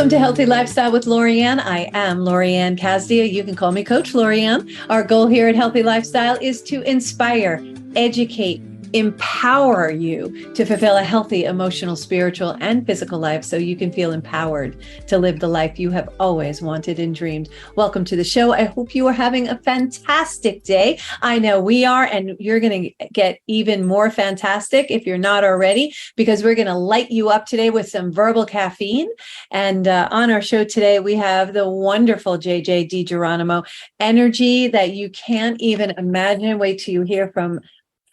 Welcome to Healthy Lifestyle with Lorianne. I am Lorianne Casdia. You can call me Coach Lorianne. Our goal here at Healthy Lifestyle is to inspire, educate, empower you to fulfill a healthy emotional, spiritual, and physical life so you can feel empowered to live the life you have always wanted and dreamed. Welcome to the show. I hope you are having a fantastic day. I know we are, and you're going to get even more fantastic if you're not already, because we're going to light you up today with some verbal caffeine. And on our show today, we have the wonderful JJ DiGeronimo, energy that you can't even imagine. Wait till you hear from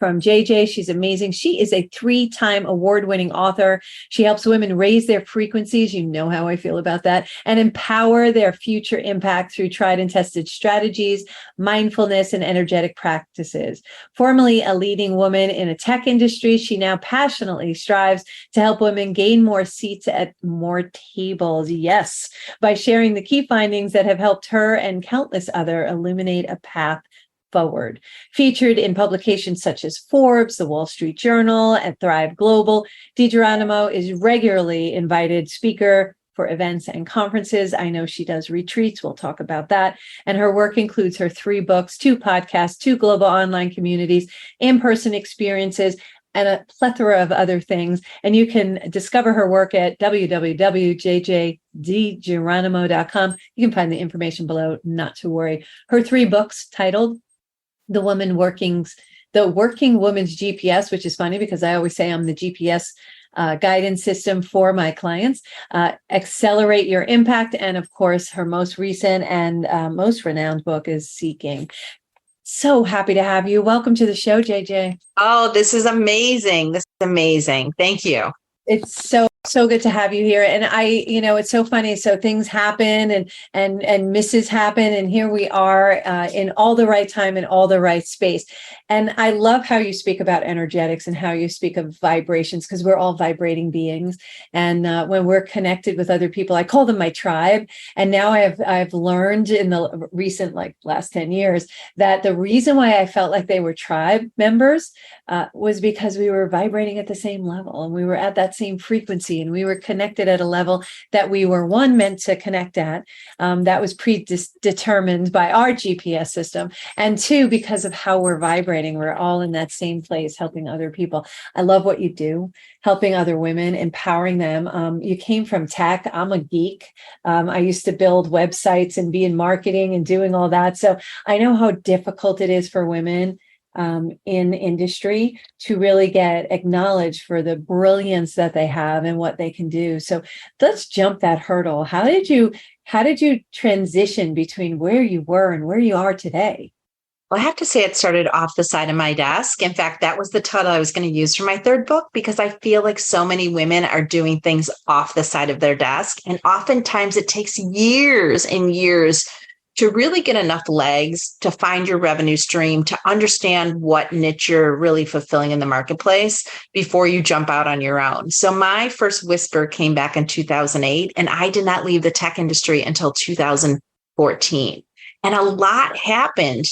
JJ. She's amazing. She is a 3-time award-winning author. She helps women raise their frequencies, you know how I feel about that, and empower their future impact through tried and tested strategies, mindfulness, and energetic practices. Formerly a leading woman in a tech industry, she now passionately strives to help women gain more seats at more tables. Yes, by sharing the key findings that have helped her and countless other illuminate a path forward. Featured in publications such as Forbes, the Wall Street Journal, and Thrive Global, DiGeronimo is regularly invited speaker for events and conferences. I know she does retreats. We'll talk about that. And her work includes her 3 books, 2 podcasts, 2 global online communities, in-person experiences, and a plethora of other things. And you can discover her work at www.jjdigeronimo.com. You can find the information below, not to worry. Her 3 books titled The Working Woman's GPS, which is funny because I always say I'm the GPS guidance system for my clients, Accelerate Your Impact. And of course, her most recent and most renowned book is Seeking. So happy to have you. Welcome to the show, JJ. Oh, this is amazing. This is amazing. Thank you. It's so good to have you here. And it's so funny. So things happen and misses happen. And here we are in all the right time and all the right space. And I love how you speak about energetics and how you speak of vibrations, because we're all vibrating beings. And when we're connected with other people, I call them my tribe. And now I've learned in the recent, last 10 years, that the reason why I felt like they were tribe members was because we were vibrating at the same level, and we were at that same frequency, and we were connected at a level that we were, one, meant to connect at, that was predetermined by our GPS system, and 2, because of how we're vibrating, we're all in that same place helping other people. I love what you do, helping other women, empowering them. You came from tech. I'm a geek. I used to build websites and be in marketing and doing all that. So I know how difficult it is for women in industry to really get acknowledged for the brilliance that they have and what they can do. So let's jump that hurdle. How did you transition between where you were and where you are today? Well, I have to say it started off the side of my desk. In fact, that was the title I was going to use for my 3rd book, because I feel like so many women are doing things off the side of their desk. And oftentimes it takes years and years to really get enough legs to find your revenue stream, to understand what niche you're really fulfilling in the marketplace before you jump out on your own. So my first whisper came back in 2008, and I did not leave the tech industry until 2014. And a lot happened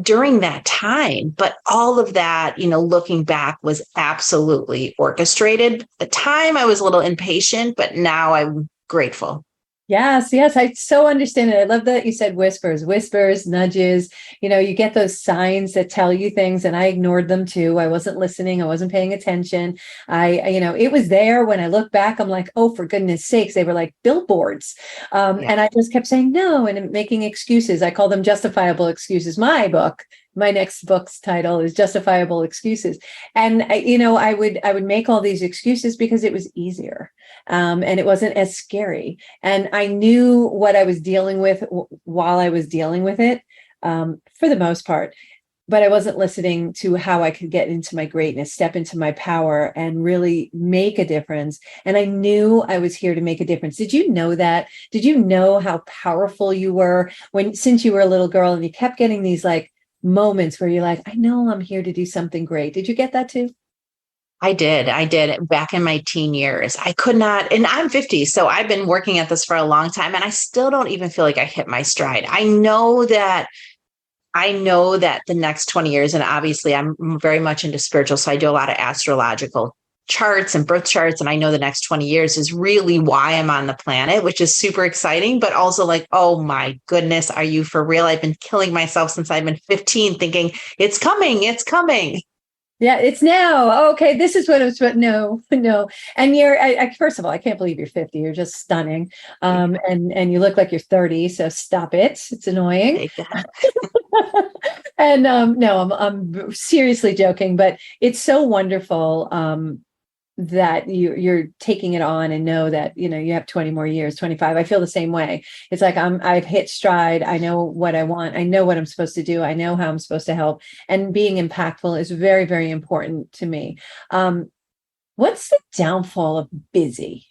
during that time, but all of that, looking back, was absolutely orchestrated. At the time I was a little impatient, but now I'm grateful. Yes. I so understand it. I love that you said whispers, nudges. You get those signs that tell you things, and I ignored them too. I wasn't listening. I wasn't paying attention. It was there. When I look back, I'm like, oh, for goodness sakes, they were like billboards. And I just kept saying no and making excuses. I call them justifiable excuses. My next book's title is Justifiable Excuses. And, I would make all these excuses because it was easier. And it wasn't as scary. And I knew what I was dealing with while I was dealing with it, for the most part. But I wasn't listening to how I could get into my greatness, step into my power, and really make a difference. And I knew I was here to make a difference. Did you know that? Did you know how powerful you were since you were a little girl, and you kept getting these moments where you're like, I know I'm here to do something great? Did you get that too? I did back in my teen years. I could not, and I'm 50, so I've been working at this for a long time, and I still don't even feel like I hit my stride. I know that the next 20 years, and obviously I'm very much into spiritual, so I do a lot of astrological charts and birth charts, and I know the next 20 years is really why I'm on the planet, which is super exciting, but also like, oh my goodness, are you for real? I've been killing myself since I've been 15 thinking it's coming, it's coming. Yeah, it's now. Oh, okay, this is what it was. But no, no. And first of all, I can't believe you're 50. You're just stunning. And you look like you're 30. So stop it. It's annoying. And no, I'm seriously joking, but it's so wonderful that you're taking it on and know that, you have 20 more years, 25. I feel the same way. It's like I've hit stride. I know what I want. I know what I'm supposed to do. I know how I'm supposed to help. And being impactful is very, very important to me. What's the downfall of busy?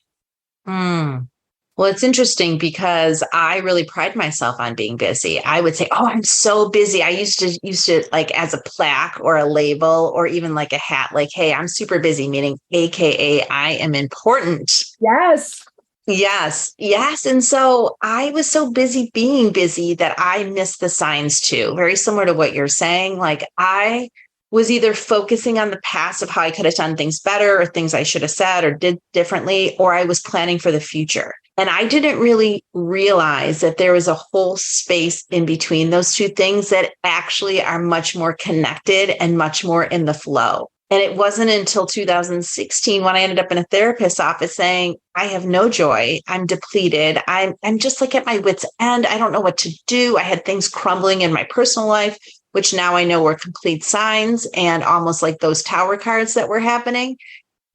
Well, it's interesting because I really pride myself on being busy. I would say, oh, I'm so busy. I used to like as a plaque or a label or even like a hat, like, hey, I'm super busy, meaning AKA I am important. Yes. Yes. Yes. And so I was so busy being busy that I missed the signs too. Very similar to what you're saying. Like I was either focusing on the past of how I could have done things better or things I should have said or did differently, or I was planning for the future. And I didn't really realize that there was a whole space in between those two things that actually are much more connected and much more in the flow. And it wasn't until 2016 when I ended up in a therapist's office saying, I have no joy. I'm depleted. I'm just like at my wit's end. I don't know what to do. I had things crumbling in my personal life, which now I know were complete signs and almost like those tower cards that were happening.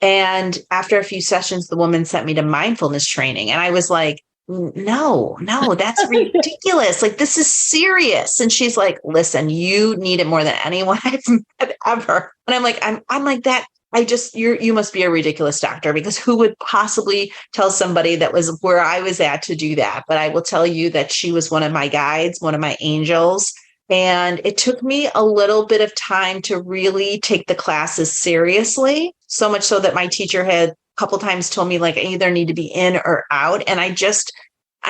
And after a few sessions, the woman sent me to mindfulness training. And I was like, no, that's ridiculous. Like, this is serious. And she's like, listen, you need it more than anyone I've met ever. And I'm like, I'm like that. You must be a ridiculous doctor, because who would possibly tell somebody that was where I was at to do that? But I will tell you that she was one of my guides, one of my angels. And it took me a little bit of time to really take the classes seriously, so much so that my teacher had a couple times told me, like, I either need to be in or out. And I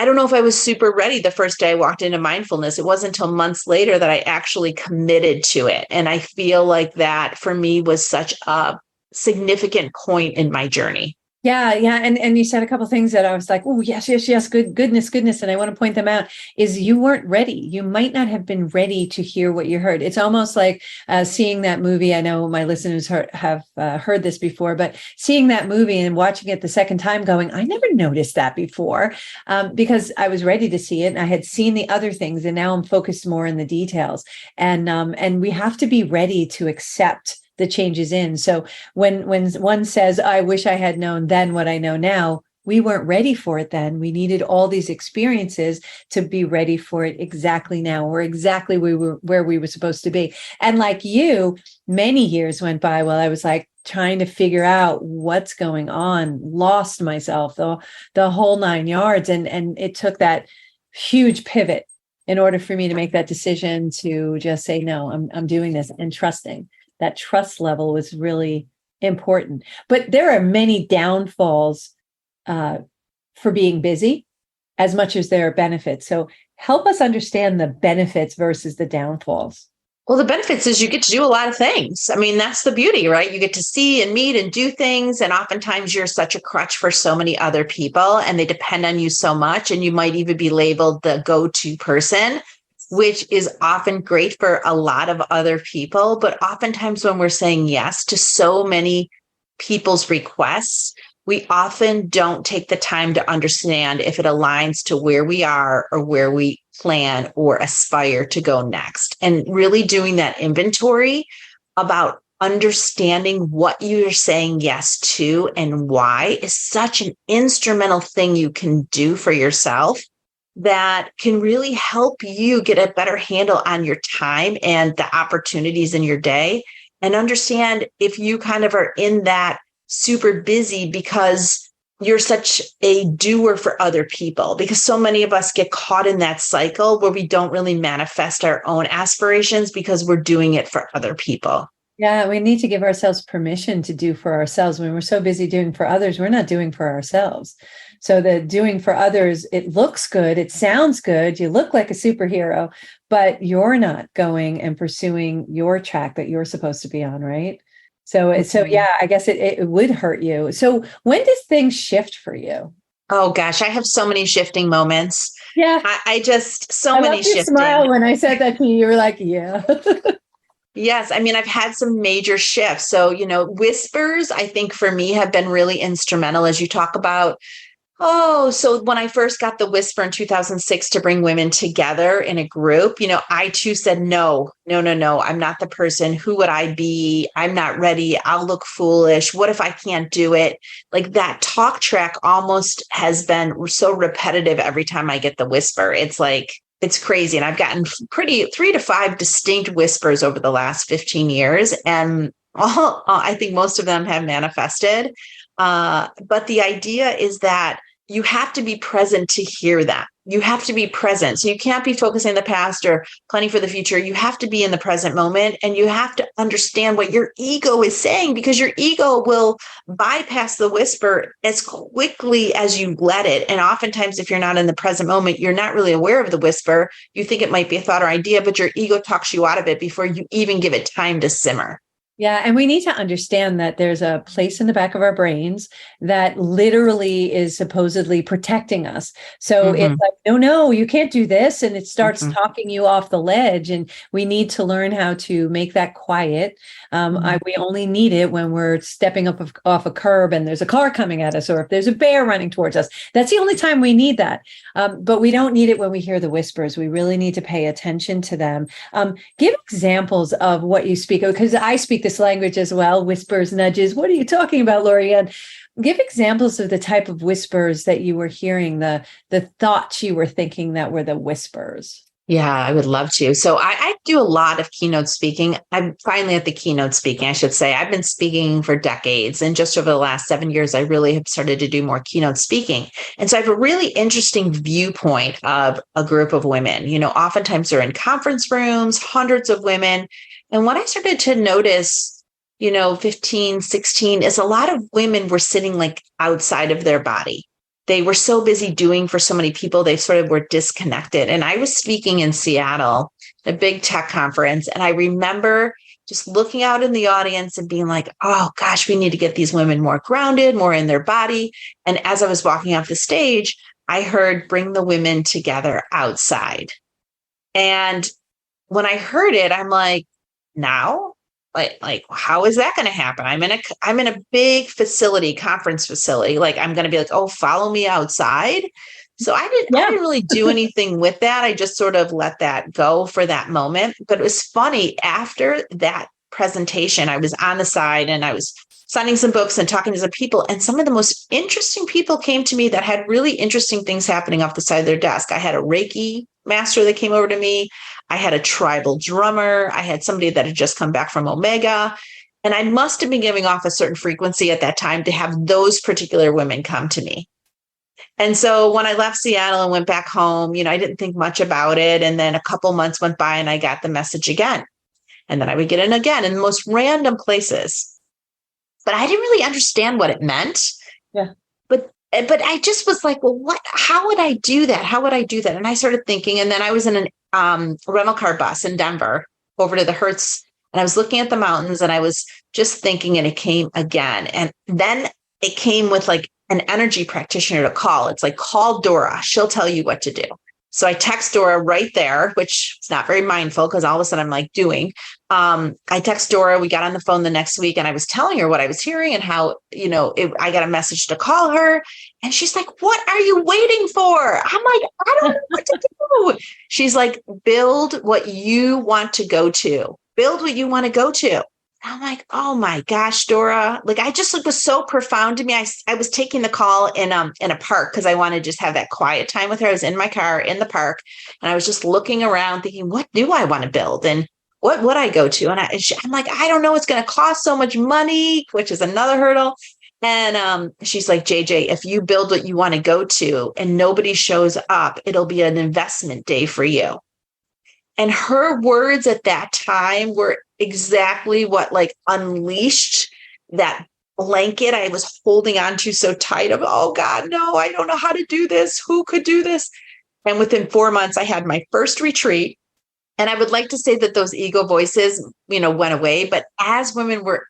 don't know if I was super ready the first day I walked into mindfulness. It wasn't until months later that I actually committed to it. And I feel like that for me was such a significant point in my journey. Yeah. And you said a couple of things that I was like, oh, yes. Goodness. And I want to point them out is you weren't ready. You might not have been ready to hear what you heard. It's almost like seeing that movie. I know my listeners have heard this before, but seeing that movie and watching it the second time going, I never noticed that before because I was ready to see it. And I had seen the other things and now I'm focused more in the details. And we have to be ready to accept the changes in. So when one says, I wish I had known then what I know now, we weren't ready for it then. We needed all these experiences to be ready for it exactly now, or exactly where we were supposed to be. And like you, many years went by while I was like trying to figure out what's going on, lost myself, the whole 9 yards. And it took that huge pivot in order for me to make that decision to just say, no, I'm doing this, and trusting. That trust level was really important. But there are many downfalls for being busy as much as there are benefits. So help us understand the benefits versus the downfalls. Well, the benefits is you get to do a lot of things. I mean, that's the beauty, right? You get to see and meet and do things. And oftentimes you're such a crutch for so many other people and they depend on you so much. And you might even be labeled the go-to person, which is often great for a lot of other people. But oftentimes when we're saying yes to so many people's requests, we often don't take the time to understand if it aligns to where we are or where we plan or aspire to go next. And really doing that inventory about understanding what you're saying yes to and why is such an instrumental thing you can do for yourself that can really help you get a better handle on your time and the opportunities in your day, and understand if you kind of are in that super busy because you're such a doer for other people, because so many of us get caught in that cycle where we don't really manifest our own aspirations because we're doing it for other people. Yeah, we need to give ourselves permission to do for ourselves. When we're so busy doing for others, we're not doing for ourselves. So the doing for others, it looks good, it sounds good, you look like a superhero, but you're not going and pursuing your track that you're supposed to be on, right? So yeah, I guess it would hurt you. So when does things shift for you? Oh gosh, I have so many shifting moments. Yeah. I just, so I many love your shifting. smile when I said that to you. You were like, yeah. Yes. I mean, I've had some major shifts. So, whispers, I think for me have been really instrumental as you talk about. Oh, so when I first got the whisper in 2006 to bring women together in a group, I too said, no, no, no, no, I'm not the person. Who would I be? I'm not ready. I'll look foolish. What if I can't do it? Like that talk track almost has been so repetitive every time I get the whisper. It's like, it's crazy. And I've gotten 3 to 5 distinct whispers over the last 15 years. And I think most of them have manifested. But the idea is that you have to be present to hear that. You have to be present. So you can't be focusing on the past or planning for the future. You have to be in the present moment, and you have to understand what your ego is saying, because your ego will bypass the whisper as quickly as you let it. And oftentimes, if you're not in the present moment, you're not really aware of the whisper. You think it might be a thought or idea, but your ego talks you out of it before you even give it time to simmer. Yeah. And we need to understand that there's a place in the back of our brains that literally is supposedly protecting us. So it's like, no, you can't do this. And it starts talking you off the ledge. And we need to learn how to make that quiet. We only need it when we're stepping up off a curb and there's a car coming at us, or if there's a bear running towards us. That's the only time we need that. But we don't need it when we hear the whispers. We really need to pay attention to them. Give examples of what you speak of, because I speak this language as well. Whispers, nudges. What are you talking about, Lorianne? Give examples of the type of whispers that you were hearing, the thoughts you were thinking that were the whispers. Yeah, I would love to. So I do a lot of keynote speaking. I'm finally at the keynote speaking, I should say. I've been speaking for decades. And just over the last 7 years, I really have started to do more keynote speaking. And so I have a really interesting viewpoint of a group of women. Oftentimes they're in conference rooms, hundreds of women. And what I started to notice, 15, 16, is a lot of women were sitting like outside of their body. They were so busy doing for so many people, they sort of were disconnected. And I was speaking in Seattle, a big tech conference. And I remember just looking out in the audience and being like, oh gosh, we need to get these women more grounded, more in their body. And as I was walking off the stage, I heard, bring the women together outside. And when I heard it, I'm like, now? Like, how is that going to happen? I'm in a big facility, conference facility. Like, I'm going to be like, oh, follow me outside. So I didn't really do anything with that. I just sort of let that go for that moment. But it was funny, after that presentation, I was on the side and I was signing some books and talking to some people. And some of the most interesting people came to me that had really interesting things happening off the side of their desk. I had a Reiki master that came over to me. I had a tribal drummer. I had somebody that had just come back from Omega. And I must have been giving off a certain frequency at that time to have those particular women come to me. And so when I left Seattle and went back home, I didn't think much about it. And then a couple months went by and I got the message again. And then I would get in again in the most random places. But I didn't really understand what it meant. Yeah. But I just was like, well, how would I do that? How would I do that? And I started thinking, and then I was in an rental car bus in Denver over to the Hertz, and I was looking at the mountains and I was just thinking, and it came again. And then it came with like an energy practitioner to call. It's like, call Dora. She'll tell you what to do. So I text Dora right there, which is not very mindful because all of a sudden I'm like doing. I text Dora. We got on the phone the next week and I was telling her what I was hearing and how, I got a message to call her. And she's like, what are you waiting for? I'm like, I don't know what to do. She's like, build what you want to go to. Build what you want to go to. I'm like, oh my gosh, Dora. Like, I just, it was so profound to me. I was taking the call in a park because I wanted to just have that quiet time with her. I was in my car in the park and I was just looking around thinking, what do I want to build? And what would I go to? And I'm like, I don't know. It's going to cost so much money, which is another hurdle. And she's like, JJ, if you build what you want to go to and nobody shows up, it'll be an investment day for you. And her words at that time were exactly what like unleashed that blanket I was holding on to so tight of, oh God, no, I don't know how to do this. Who could do this? And within 4 months, I had my first retreat. And I would like to say that those ego voices, went away. But as women were